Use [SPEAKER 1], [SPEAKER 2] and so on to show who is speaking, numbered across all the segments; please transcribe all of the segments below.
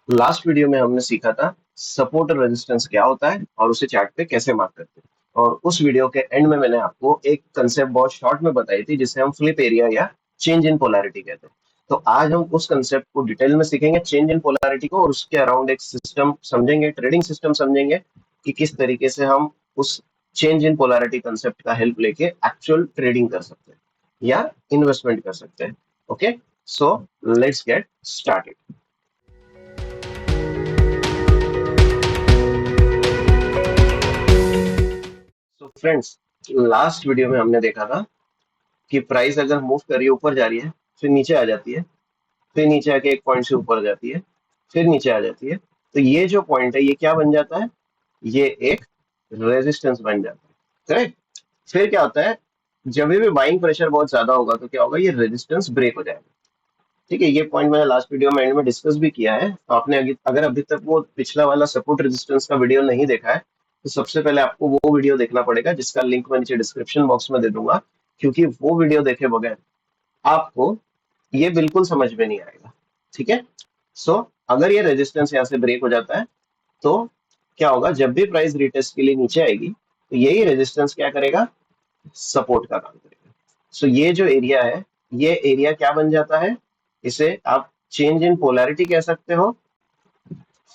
[SPEAKER 1] Last video में हमने सीखा था सपोर्ट और रेजिस्टेंस क्या होता है और उसे चार्ट पे कैसे मार्क करते हैं। और उस वीडियो के एंड में मैंने आपको एक कंसेप्ट बहुत शॉर्ट में बताई थी जिसे हम फ्लिप एरिया या चेंज इन पोलैरिटी कहते हैं। तो आज हम उस कंसेप्ट को डिटेल में सीखेंगे, चेंज इन पोलैरिटी को, और उसके अराउंड एक सिस्टम समझेंगे, ट्रेडिंग सिस्टम समझेंगे कि किस तरीके से हम उस चेंज इन पोलैरिटी कंसेप्ट का हेल्प लेके एक्चुअल ट्रेडिंग कर सकते हैं या इन्वेस्टमेंट कर सकते हैं। Okay, so let's get started. So friends, last video में हमने देखा था कि प्राइस अगर मूव कर रही है, ऊपर जा रही है, फिर नीचे आ जाती है, फिर नीचे आके एक पॉइंट से ऊपर जाती है, फिर नीचे आ जाती है, तो ये जो पॉइंट है ये क्या बन जाता है? ये एक रेजिस्टेंस बन जाता है। करेक्ट। फिर क्या होता है? जब भी बाइंग प्रेशर बहुत ज्यादा होगा तो क्या होगा? ये रेजिस्टेंस ब्रेक हो जाएगा। ठीक है, ये पॉइंट मैंने लास्ट वीडियो में एंड में डिस्कस भी किया है। तो आपने अगर अभी तक वो पिछला वाला सपोर्ट रेजिस्टेंस का वीडियो नहीं देखा है तो सबसे पहले आपको वो वीडियो देखना पड़ेगा, जिसका लिंक मैं नीचे डिस्क्रिप्शन बॉक्स में दे दूंगा। क्योंकि वो वीडियो देखे बगैर आपको ये बिल्कुल समझ में नहीं आएगा। ठीक है। सो अगर ये रेजिस्टेंस यहाँ से ब्रेक हो जाता है तो क्या होगा? जब भी प्राइस रिटेस्ट के लिए नीचे आएगी तो यही रेजिस्टेंस क्या करेगा? सपोर्ट का काम करेगा। सो ये जो एरिया है, ये एरिया क्या बन जाता है? इसे आप चेंज इन पोलैरिटी कह सकते हो,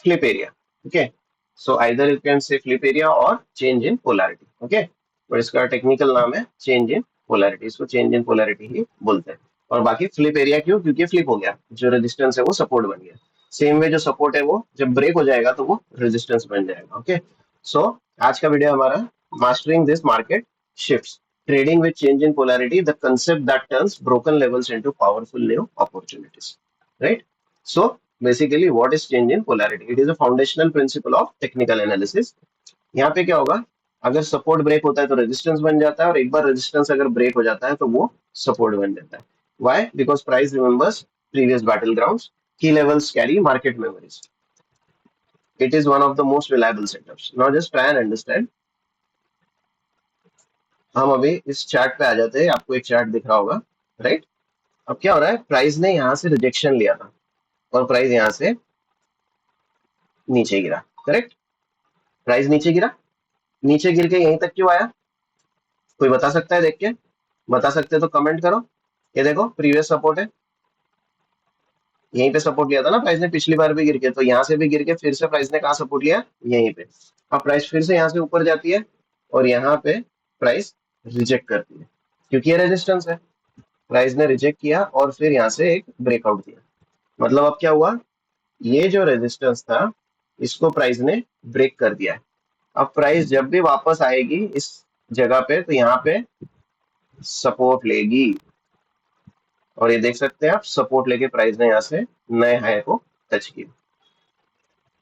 [SPEAKER 1] flip area. Okay, so either you can say flip area और चेंज इन पोलैरिटी। ओके, और इसका टेक्निकल नाम है चेंज इन पोलैरिटी, इसको चेंज इन पोलैरिटी ही बोलते हैं। और बाकी फ्लिप एरिया क्यों? क्योंकि फ्लिप हो गया, जो रेजिस्टेंस है वो सपोर्ट बन गया। सेम वे जो सपोर्ट है वो जब ब्रेक हो जाएगा तो वो रेजिस्टेंस बन जाएगा। ओके, सो आज का वीडियो हमारा mastering this market shifts, trading with change in polarity, the concept that turns broken levels into powerful new opportunities, right? So basically what is change in polarity? It is a foundational principle of technical analysis. यहाँ पे क्या होगा? अगर support break होता है तो resistance बन जाता है, और एक बार रेजिस्टेंस अगर ब्रेक हो जाता है तो वो सपोर्ट बन जाता है। Why? Because price remembers previous battle grounds, key levels carry market memories. It is one of the most reliable setups. Now just try and understand. हम अभी इस चार्ट पे आ जाते हैं, आपको एक चार्ट दिख रहा होगा, राइट? अब क्या हो रहा है? प्राइस ने यहाँ से रिजेक्शन लिया था और प्राइस यहाँ से नीचे गिरा। करेक्ट। प्राइस नीचे गिरा, नीचे गिर के यहीं तक क्यों आया? कोई बता सकता है? देख के बता सकते हो तो कमेंट करो। ये देखो, प्रीवियस सपोर्ट है, यहीं पे सपोर्ट लिया था ना प्राइस ने पिछली बार भी गिर के, तो यहाँ से भी गिर के फिर से प्राइस ने कहाँ सपोर्ट लिया? यहीं पे। अब प्राइस फिर से यहाँ से ऊपर जाती है और यहाँ पे प्राइस रिजेक्ट करती है, क्योंकि ये रेजिस्टेंस है। प्राइस ने रिजेक्ट किया और फिर यहाँ से एक ब्रेकआउट दिया। मतलब अब क्या हुआ? ये जो रेजिस्टेंस था इसको प्राइस ने ब्रेक कर दिया है। अब प्राइस जब भी वापस आएगी इस जगह पे तो यहाँ पे सपोर्ट लेगी, और ये देख सकते हैं आप, सपोर्ट लेके प्राइस ने यहाँ से नए हाई को टच किया।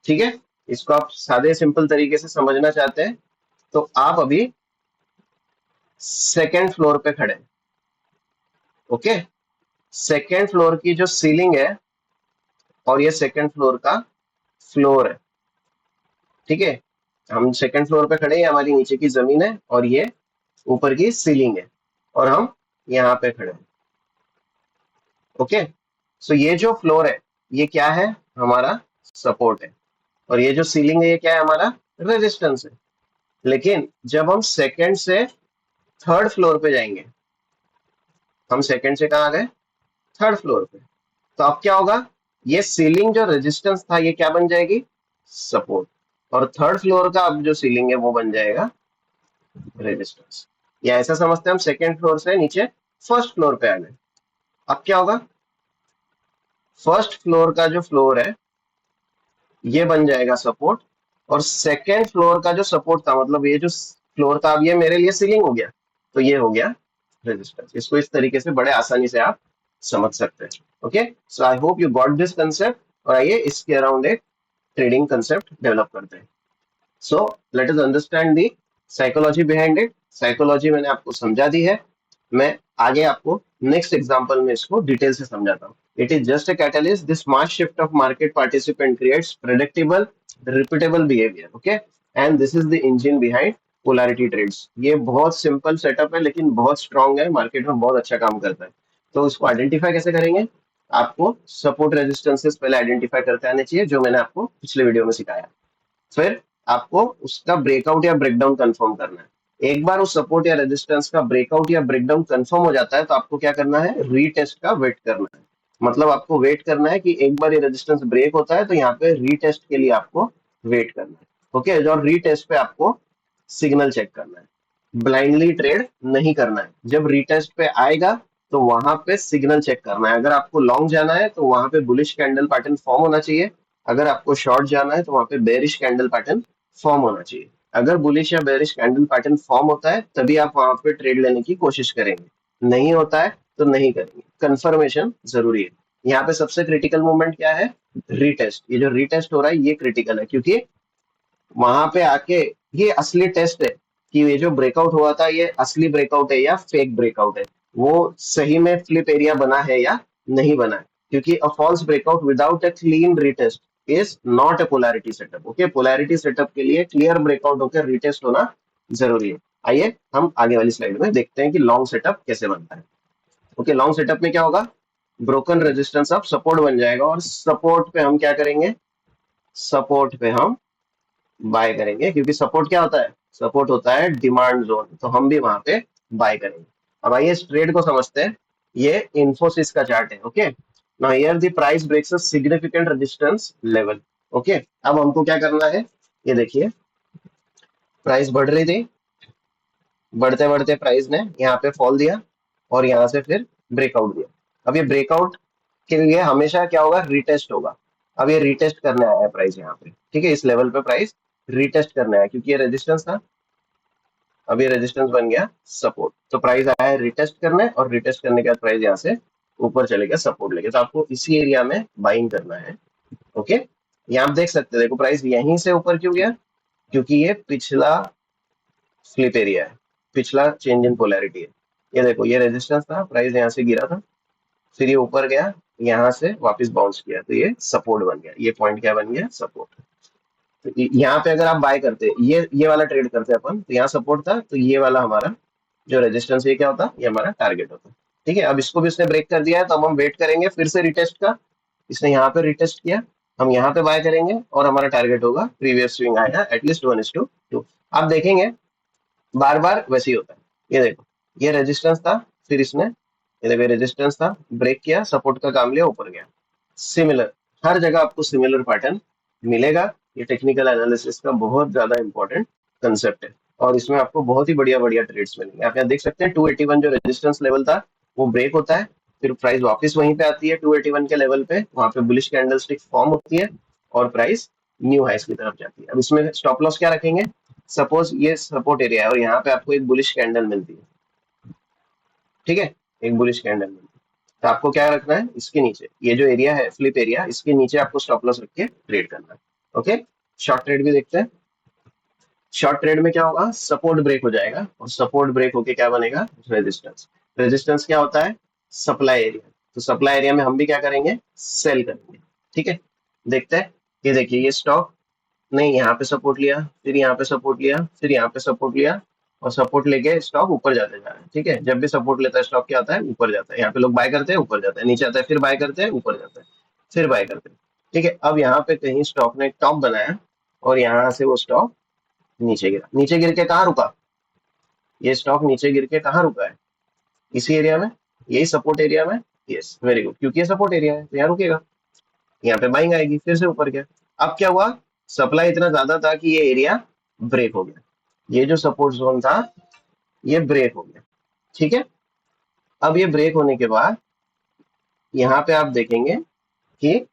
[SPEAKER 1] ठीक है, इसको आप सादे सिंपल तरीके से समझना चाहते हैं तो आप अभी सेकेंड फ्लोर पे खड़े हैं। ओके, सेकेंड फ्लोर की जो सीलिंग है और ये सेकेंड फ्लोर का फ्लोर है। ठीक है, हम सेकेंड फ्लोर पे खड़े हैं, हमारी नीचे की जमीन है और ये ऊपर की सीलिंग है, और हम यहाँ पे खड़े हैं। ओके, सो ये जो फ्लोर है ये क्या है? हमारा सपोर्ट है, और ये जो सीलिंग है ये क्या है? हमारा रेजिस्टेंस है। लेकिन जब हम सेकंड से थर्ड फ्लोर पे जाएंगे, हम सेकंड से कहाँ आ गए? थर्ड फ्लोर पे, तो अब क्या होगा? ये सीलिंग जो रेजिस्टेंस था ये क्या बन जाएगी? सपोर्ट। और थर्ड फ्लोर का अब जो सीलिंग है वो बन जाएगा रेजिस्टेंस। या ऐसा समझते हैं हम सेकंड फ्लोर से नीचे फर्स्ट फ्लोर पे आ गए। अब क्या होगा? फर्स्ट फ्लोर का जो फ्लोर है ये बन जाएगा सपोर्ट, और सेकेंड फ्लोर का जो सपोर्ट था, मतलब ये जो फ्लोर था, अब ये मेरे लिए सीलिंग हो गया, तो ये हो गया रेजिस्टेंस। इसको इस तरीके से बड़े आसानी से आप समझ सकते हैं। Okay, so I hope you got this concept. और आइए इसके अराउंड एक ट्रेडिंग कंसेप्ट डेवलप करते हैं। So let us understand the psychology behind it. Psychology मैंने आपको समझा दी है, मैं आगे आपको नेक्स्ट एग्जांपल में इसको डिटेल से समझाता हूँ। It is just a catalyst, this mass shift of market participant creates predictable repeatable behaviour. Okay, and this is the engine behind polarity trades. ये बहुत सिंपल सेटअप है लेकिन बहुत स्ट्रांग है, मार्केट में बहुत अच्छा काम करता है। तो इसको आइडेंटिफाई कैसे करेंगे? आपको सपोर्ट रेजिस्टेंसेस पहले आइडेंटिफाई करते आने चाहिए, जो मैंने आपको पिछले वीडियो में सिखाया। फिर आपको उसका ब्रेकआउट या ब्रेकडाउन कंफर्म करना है। एक बार उस सपोर्ट या रेजिस्टेंस का ब्रेकआउट या ब्रेकडाउन कंफर्म हो जाता है तो आपको क्या करना है, रीटेस्ट का वेट करना है। मतलब आपको वेट करना है कि एक बार ये रेजिस्टेंस ब्रेक होता है तो यहाँ पे रीटेस्ट के लिए आपको वेट करना है। ओके, और रीटेस्ट पे आपको सिग्नल चेक करना है, ब्लाइंडली ट्रेड नहीं करना है। जब रीटेस्ट पे आएगा तो वहां पे सिग्नल चेक करना है। अगर आपको लॉन्ग जाना है तो वहां पे बुलिश कैंडल पैटर्न फॉर्म होना चाहिए। अगर आपको शॉर्ट जाना है तो वहां पे बेरिश कैंडल पैटर्न फॉर्म होना चाहिए। अगर बुलिश या बेरिश कैंडल पैटर्न फॉर्म होता है तभी आप वहां पे ट्रेड लेने की कोशिश करेंगे, नहीं होता है तो नहीं करेंगे। कंफर्मेशन जरूरी है। यहाँ पे सबसे क्रिटिकल मूवमेंट क्या है, रीटेस्ट। ये जो रीटेस्ट हो रहा है ये क्रिटिकल है, क्योंकि वहां पे आके ये असली टेस्ट है कि ये जो ब्रेकआउट हुआ था ये असली ब्रेकआउट है या फेक ब्रेकआउट है, वो सही में फ्लिप एरिया बना है या नहीं बना है। क्योंकि a false breakout without a clean retest is not a polarity setup. Okay, polarity setup के लिए क्लियर ब्रेकआउट होकर रीटेस्ट होना जरूरी है। आइए हम आगे वाली स्लाइड में देखते हैं कि लॉन्ग सेटअप कैसे बनता है। ओके, लॉन्ग सेटअप में क्या होगा, ब्रोकन रेजिस्टेंस अब सपोर्ट बन जाएगा और सपोर्ट पे हम क्या करेंगे, सपोर्ट पे हम बाय करेंगे। क्योंकि सपोर्ट क्या होता है, सपोर्ट होता है डिमांड जोन, तो हम भी वहां पे बाय करेंगे। अब आइए इस ट्रेड को समझते हैं। ये इन्फोसिस का चार्ट है। Okay, now here the price breaks a significant resistance level. Okay, अब हमको क्या करना है, ये देखिए प्राइस बढ़ रही थी, बढ़ते बढ़ते प्राइस ने यहाँ पे फॉल दिया और यहाँ से फिर ब्रेकआउट दिया। अब ये ब्रेकआउट के लिए हमेशा क्या होगा, रिटेस्ट होगा। अब ये रिटेस्ट करने आया है प्राइस यहाँ पे, ठीक है, इस लेवल पे प्राइस रिटेस्ट करने आया क्योंकि ये रेजिस्टेंस था। अब ये रेजिस्टेंस बन गया सपोर्ट, तो प्राइस आया है रिटेस्ट करने, और रिटेस्ट करने के बाद प्राइस यहाँ से ऊपर चले गया सपोर्ट लेके। तो आपको इसी एरिया में बाइंग करना है। ओके, यहाँ आप देख सकते हैं, देखो प्राइस यहीं से ऊपर क्यों गया, क्योंकि ये पिछला स्लिप एरिया है, पिछला चेंज इन पोलैरिटी है। ये देखो ये रेजिस्टेंस था, प्राइस यहाँ से गिरा था, फिर ये ऊपर गया, यहाँ से वापस बाउंस किया, तो ये सपोर्ट बन गया। ये पॉइंट क्या बन गया, सपोर्ट। तो यहाँ पे अगर आप बाय करते, ये वाला ट्रेड करते अपन, तो यहाँ सपोर्ट था, तो ये वाला हमारा जो रेजिस्टेंस ये क्या होता, ये हमारा टारगेट होता। ठीक है, अब इसको भी उसने ब्रेक कर दिया है, तो अब हम वेट करेंगे फिर से रिटेस्ट का। इसने यहाँ पे रिटेस्ट किया, हम यहाँ पे बाय करेंगे और हमारा टारगेट होगा प्रीवियस स्विंग आएगा एटलीस्ट 1:2। आप देखेंगे बार बार वैसे ही होता है। ये देखो ये रेजिस्टेंस था, फिर इसने, ये देखो रेजिस्टेंस था, ब्रेक किया, सपोर्ट का काम लिया, ऊपर गया। सिमिलर, हर जगह आपको सिमिलर पैटर्न मिलेगा। ये टेक्निकल एनालिसिस का बहुत ज्यादा इंपॉर्टेंट कंसेप्ट है, और इसमें आपको बहुत ही बढ़िया बढ़िया ट्रेड्स मिलेंगे। आप यहाँ देख सकते हैं 281 जो रेजिस्टेंस लेवल था वो ब्रेक होता है, फिर प्राइस वापस वहीं पे आती है 281 के लेवल पे, वहां पे बुलिश कैंडलस्टिक फॉर्म होती है और प्राइस न्यू हाइस की तरफ जाती है। अब इसमें स्टॉप लॉस क्या रखेंगे, सपोज ये सपोर्ट एरिया है और यहाँ पे आपको एक बुलिश कैंडल मिलती है, ठीक है, एक बुलिश कैंडल मिलती है, तो आपको क्या रखना है, इसके नीचे ये जो एरिया है फ्लिप एरिया, इसके नीचे आपको स्टॉप लॉस रख के ट्रेड करना है। ओके, शॉर्ट ट्रेड भी देखते हैं। शॉर्ट ट्रेड में क्या होगा, सपोर्ट ब्रेक हो जाएगा और सपोर्ट ब्रेक होके क्या बनेगा, रेजिस्टेंस। रेजिस्टेंस क्या होता है, सप्लाई एरिया। तो सप्लाई एरिया में हम भी क्या करेंगे, सेल करेंगे। ठीक है, देखते हैं। ये देखिए ये स्टॉक नहीं, यहाँ पे सपोर्ट लिया, फिर यहाँ पे सपोर्ट लिया, फिर यहाँ पे सपोर्ट लिया, और सपोर्ट लेके स्टॉक ऊपर जाते जा रहा है। ठीक है, जब भी सपोर्ट लेता है स्टॉक क्या आता है, ऊपर जाता है। यहाँ पे लोग बाय करते हैं, ऊपर जाता है, नीचे आता है, फिर बाय करते हैं, ऊपर जाता है, फिर बाय करते हैं। ठीक है, अब यहाँ पे कहीं स्टॉक ने एक टॉप बनाया और यहाँ से वो स्टॉक नीचे गिरा। नीचे गिर के कहाँ रुका, ये स्टॉक नीचे गिर के कहाँ रुका है, इसी एरिया में, यही सपोर्ट एरिया में। यस, वेरी गुड, क्योंकि ये सपोर्ट एरिया है तो यहाँ रुकेगा, यहाँ पे बाइंग आएगी, फिर से ऊपर गया। अब क्या हुआ, सप्लाई इतना ज्यादा था कि ये एरिया ब्रेक हो गया, ये जो सपोर्ट जोन था ये ब्रेक हो गया। ठीक है, अब ये ब्रेक होने के बाद यहाँ पे आप देखेंगे कि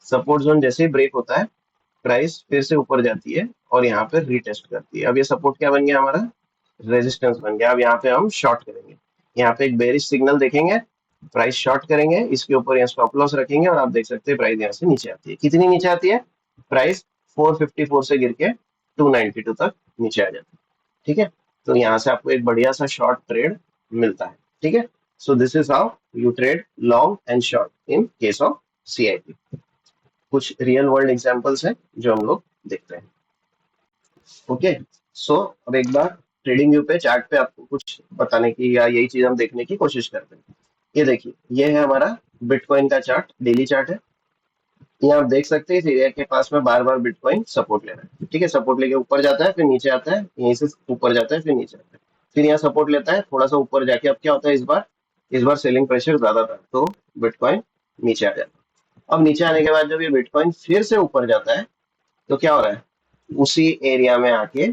[SPEAKER 1] सपोर्ट जोन जैसे ही ब्रेक होता है प्राइस फिर से ऊपर जाती है और यहाँ पे रीटेस्ट करती है। अब ये सपोर्ट क्या बन गया, हमारा रेजिस्टेंस बन गया। अब यहाँ पे हम शॉर्ट करेंगे, यहाँ पे एक बेरिश सिग्नल देखेंगे, प्राइस शॉर्ट करेंगे, इसके ऊपर यहाँ स्टॉप लॉस रखेंगे और आप देख सकते हैं प्राइस यहाँ से नीचे आती है। कितनी नीचे आती है, प्राइस 454 से गिर के 292 तक नीचे आ जाती है। ठीक है, तो यहाँ से आपको एक बढ़िया सा शॉर्ट ट्रेड मिलता है। ठीक है, so this is how you trade long and short in case of CIP. कुछ रियल वर्ल्ड एग्जांपल्स हैं जो हम लोग देखते हैं। ओके, सो अब एक बार ट्रेडिंग व्यू पे चार्ट पे आपको कुछ बताने की या यही चीज हम देखने की कोशिश करते हैं। ये देखिए ये है हमारा बिटकॉइन का चार्ट, डेली चार्ट है। यहाँ आप देख सकते हैं इस एरिया के पास में बार बार बिटकॉइन सपोर्ट ले रहा है, ठीक है। सपोर्ट लेके ऊपर जाता है, फिर नीचे आता है, यहीं से ऊपर जाता है, फिर नीचे आता है, फिर यहाँ सपोर्ट लेता है, थोड़ा सा ऊपर जाके अब क्या होता है, इस बार सेलिंग प्रेशर ज्यादा था तो बिटकॉइन नीचे आ जाता है। अब नीचे आने के बाद जब ये बिटकॉइन फिर से ऊपर जाता है तो क्या हो रहा है, उसी एरिया में आके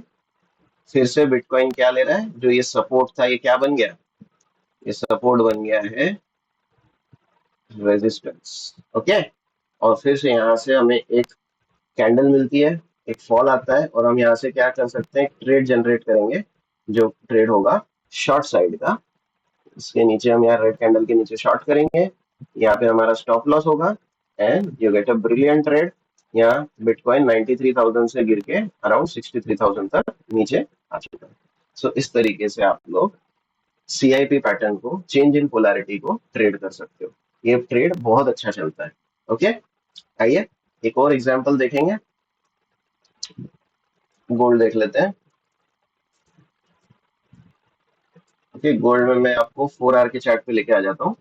[SPEAKER 1] फिर से बिटकॉइन क्या ले रहा है, जो ये सपोर्ट था ये क्या बन गया, ये सपोर्ट बन गया है रेजिस्टेंस। ओके। और फिर से यहाँ से हमें एक कैंडल मिलती है, एक फॉल आता है, और हम यहाँ से क्या कर सकते हैं, ट्रेड जनरेट करेंगे, जो ट्रेड होगा शॉर्ट साइड का। इसके नीचे हम यहाँ रेड कैंडल के नीचे शॉर्ट करेंगे, यहाँ पे हमारा स्टॉप लॉस होगा, and you get a brilliant trade. यहाँ बिटकॉइन 93,000 से गिर के अराउंड 63,000 तक नीचे आ चुका है। सो इस तरीके से आप लोग सीआईपी पैटर्न को, चेंज इन पोलैरिटी को ट्रेड कर सकते हो। ये ट्रेड बहुत अच्छा चलता है। ओके, आइए एक और एग्जांपल देखेंगे। गोल्ड देख लेते हैं। ओके, गोल्ड में मैं आपको 4 आवर के चार्ट पे लेके आ जाता हूँ।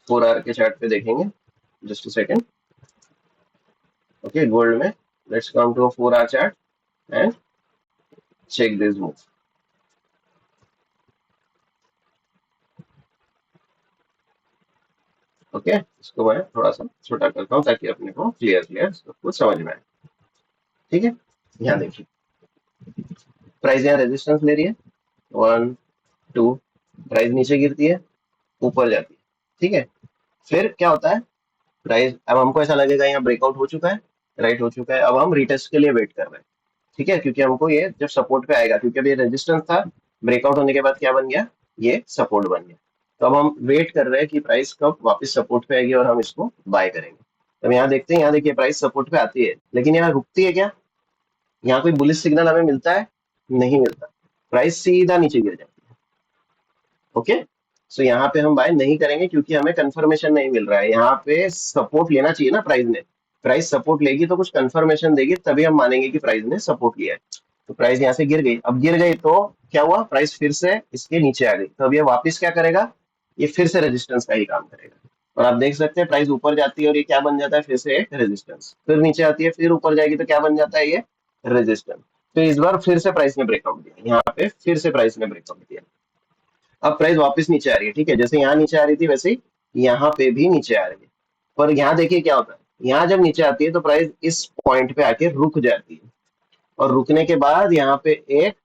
[SPEAKER 1] 4 आवर के चार्ट पे देखेंगे, just a second. Okay, gold में let's come to a 4 hour chart and check this move. Okay, इसको मैं थोड़ा सा छोटा करता हूँ ताकि अपने को क्लियर क्लियर सब कुछ समझ में आए। ठीक है, यहाँ देखिए प्राइस यहाँ रेजिस्टेंस ले रही है, 1 2, प्राइस नीचे गिरती है, ऊपर जाती है, ठीक है। फिर क्या होता है, प्राइस अब हमको ऐसा लगेगा यहाँ ब्रेकआउट हो चुका है, राइट हो चुका है, अब हम रिटेस्ट के लिए वेट कर रहे हैं, ठीक है, क्योंकि हमको ये जब सपोर्ट पे आएगा, क्योंकि अब ये रेजिस्टेंस था, ब्रेकआउट होने के बाद क्या बन गया, ये सपोर्ट बन गया। तो अब हम वेट कर रहे हैं कि प्राइस कब वापस सपोर्ट पे आएगी और हम इसको बाय करेंगे। तो यहाँ देखते हैं, यहाँ देखिए प्राइस सपोर्ट पे आती है, लेकिन यहाँ रुकती है क्या, यहाँ कोई बुलिश सिग्नल हमें मिलता है, नहीं मिलता, प्राइस सीधा नीचे गिर जाती है। ओके, सो यहाँ पे हम बाय नहीं करेंगे क्योंकि हमें कंफर्मेशन नहीं मिल रहा है। यहाँ पे सपोर्ट लेना चाहिए ना प्राइस ने, प्राइस सपोर्ट लेगी तो कुछ कंफर्मेशन देगी, तभी हम मानेंगे कि प्राइस ने सपोर्ट लिया है। तो प्राइस यहाँ से गिर गई, अब गिर गई तो क्या हुआ, प्राइस फिर से इसके नीचे आ गई, तो अब ये वापस क्या करेगा, ये फिर से रेजिस्टेंस का ही काम करेगा। और आप देख सकते हैं प्राइस ऊपर जाती है और ये क्या बन जाता है, फिर से एक रेजिस्टेंस, फिर नीचे आती है, फिर ऊपर जाएगी तो क्या बन जाता है, ये रेजिस्टेंस। तो इस बार फिर से प्राइस ने ब्रेकआउट दिया, यहाँ पे फिर से प्राइस ने ब्रेकआउट दिया, अब प्राइस वापस नीचे आ रही है, ठीक है, जैसे यहाँ नीचे आ रही थी वैसे ही यहाँ पे भी नीचे आ रही है। पर यहाँ देखिए क्या होता है, यहाँ जब नीचे आती है तो प्राइस इस पॉइंट पे आके रुक जाती है, और रुकने के बाद यहाँ पे एक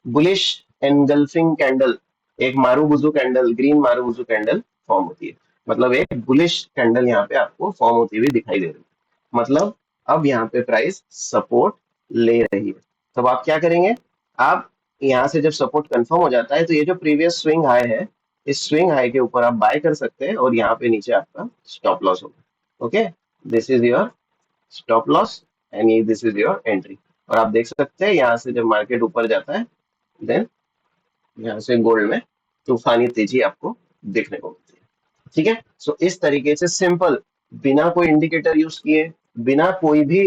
[SPEAKER 1] बुलिश एनगल्फिंग कैंडल, एक marubozu candle, green marubozu candle form होती है। मतलब एक बुलिश कैंडल यहाँ पे आपको फॉर्म होती हुई दिखाई दे रही है, मतलब अब यहाँ पे प्राइस सपोर्ट ले रही है। तब आप क्या करेंगे, आप यहाँ से जब सपोर्ट कंफर्म हो जाता है तो ये जो प्रीवियस स्विंग हाई है, इस स्विंग हाई के ऊपर आप बाय कर सकते हैं, और यहाँ पे नीचे आपका स्टॉप लॉस होगा। Okay, this is your stop loss and ये दिस इज योर एंट्री। और आप देख सकते हैं यहाँ से जब मार्केट ऊपर जाता है, देन यहाँ से गोल्ड में तूफानी तेजी आपको देखने को मिलती है। ठीक है, सो इस तरीके से सिंपल, बिना कोई इंडिकेटर यूज किए, बिना कोई भी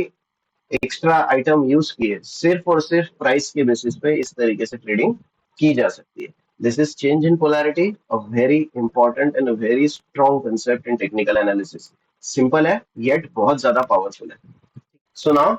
[SPEAKER 1] एक्स्ट्रा आइटम यूज किए, सिर्फ और सिर्फ प्राइस के बेसिस पे इस तरीके से ट्रेडिंग की जा सकती है। This is change in polarity, a very important and a very strong concept in technical analysis. Simple है येट बहुत ज्यादा पावरफुल है। सो नाउ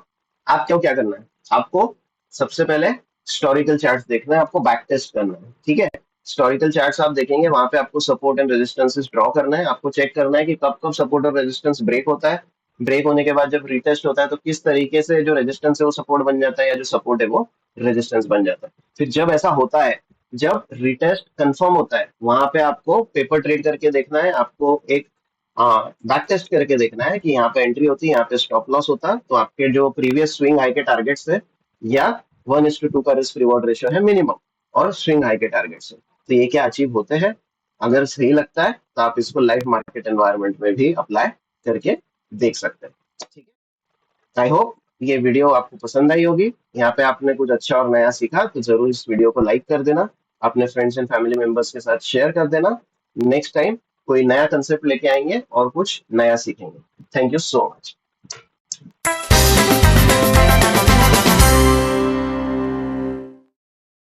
[SPEAKER 1] आपको क्या करना है, आपको सबसे पहले हिस्टोरिकल चार्ट्स देखना है, आपको बैक टेस्ट करना है, ठीक है। हिस्टोरिकल चार्ट्स आप देखेंगे, वहां पे आपको सपोर्ट एंड रेजिस्टेंसेस ड्रॉ करना है, आपको चेक करना है कि कब कब सपोर्ट और रेजिस्टेंस ब्रेक होता है, ब्रेक होने के बाद जब रिटेस्ट होता है तो किस तरीके से जो रेजिस्टेंस है वो सपोर्ट बन जाता है, या जो सपोर्ट है वो रेजिस्टेंस बन जाता है। फिर जब ऐसा होता है, जब रिटेस्ट कंफर्म होता है, वहां पे आपको पेपर ट्रेड करके देखना है, आपको एक बैक टेस्ट करके देखना है कि यहाँ पे एंट्री होती है, यहाँ पे स्टॉप लॉस होता है, तो आपके जो प्रीवियस स्विंग हाई के टारगेट्स है, या 1:2 का रिस्क रिवॉर्ड रेशियो है मिनिमम, और स्विंग हाई के टारगेट्स है, तो ये क्या अचीव होते हैं। अगर सही लगता है तो आप इसको लाइव मार्केट एनवायरनमेंट में भी अप्लाई करके देख सकते हैं। ठीक है, आई होप ये वीडियो आपको पसंद आई होगी। यहाँ पे आपने कुछ अच्छा और नया सीखा, तो जरूर इस वीडियो को लाइक कर देना, अपने फ्रेंड्स एंड फैमिली मेंबर्स के साथ शेयर कर देना। नेक्स्ट टाइम कोई नया कंसेप्ट लेके आएंगे और कुछ नया सीखेंगे। Thank you so much.